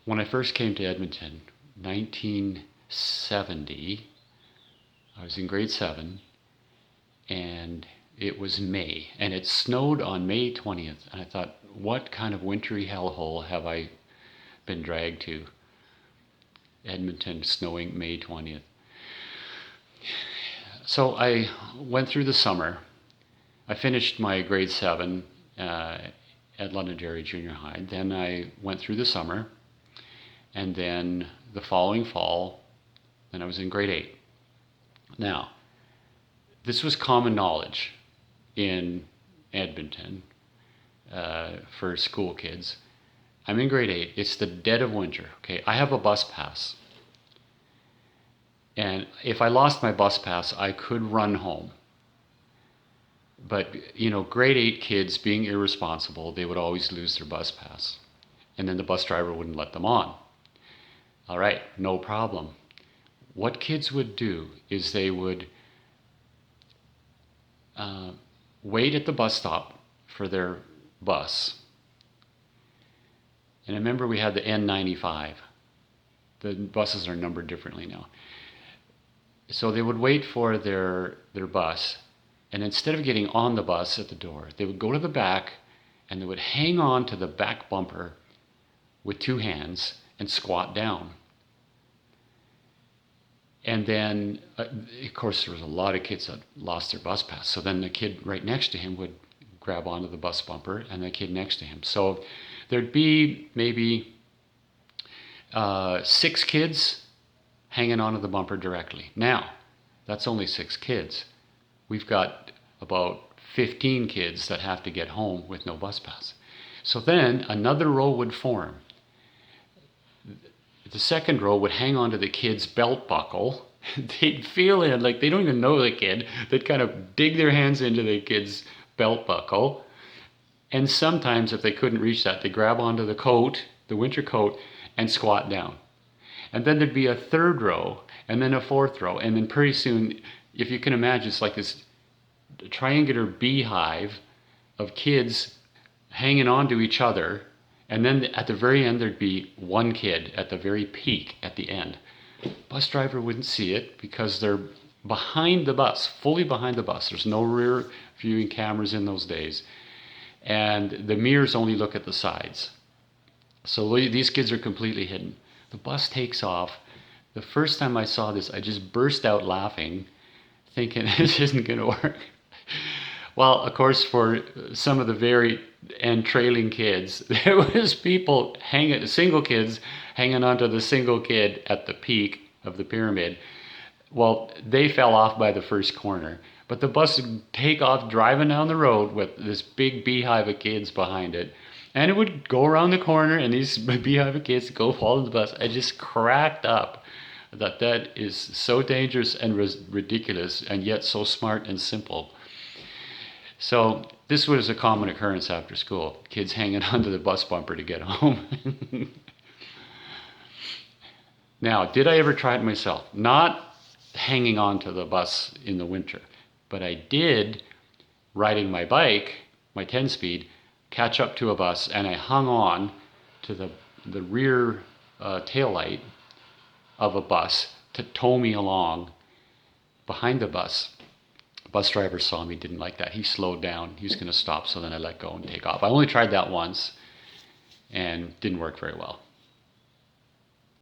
When I first came to Edmonton, 1970, I was in grade 7, and it was May, and it snowed on May 20th, and I thought, what kind of wintry hellhole have I been dragged to? Edmonton, snowing May 20th. So I went through the summer. I finished my grade 7 at Londonderry Junior High. Then I went through the summer, and then the following fall, then I was in grade 8. Now, this was common knowledge in Edmonton for school kids. I'm in grade 8. It's the dead of winter. Okay, I have a bus pass. And if I lost my bus pass, I could run home. But, grade 8 kids being irresponsible, they would always lose their bus pass. And then the bus driver wouldn't let them on. All right, no problem. What kids would do is they would wait at the bus stop for their bus. And I remember we had the N95. The buses are numbered differently now. So they would wait for their bus, and instead of getting on the bus at the door, they would go to the back and they would hang on to the back bumper with 2 hands and squat down. And then, of course, there was a lot of kids that lost their bus pass. So then the kid right next to him would grab onto the bus bumper, and the kid next to him. So there'd be maybe 6 kids hanging onto the bumper directly. Now, that's only 6 kids. We've got about 15 kids that have to get home with no bus pass. So then another row would form. The second row would hang onto the kid's belt buckle. They'd feel it like they don't even know the kid. They'd kind of dig their hands into the kid's belt buckle. And sometimes if they couldn't reach that, they'd grab onto the coat, the winter coat, and squat down. And then there'd be a third row, and then a fourth row. And then pretty soon, if you can imagine, it's like this triangular beehive of kids hanging on to each other. And then at the very end, there'd be one kid at the very peak at the end. Bus driver wouldn't see it because they're behind the bus, fully behind the bus. There's no rear viewing cameras in those days. And the mirrors only look at the sides. So these kids are completely hidden. The bus takes off. The first time I saw this, I just burst out laughing, thinking this isn't going to work. Well, of course, for some of the very end trailing kids, there was people single kids hanging onto the single kid at the peak of the pyramid. Well, they fell off by the first corner. But the bus would take off driving down the road with this big beehive of kids behind it. And it would go around the corner, and these beehive of kids go follow the bus. I just cracked up that is so dangerous and ridiculous, and yet so smart and simple. So this was a common occurrence after school. Kids hanging onto the bus bumper to get home. Now, did I ever try it myself? Not hanging onto the bus in the winter, but I did, riding my bike, my 10-speed, catch up to a bus, and I hung on to the rear taillight of a bus to tow me along behind the bus. The bus driver saw me, didn't like that. He slowed down. He was going to stop, so then I let go and take off. I only tried that once and didn't work very well.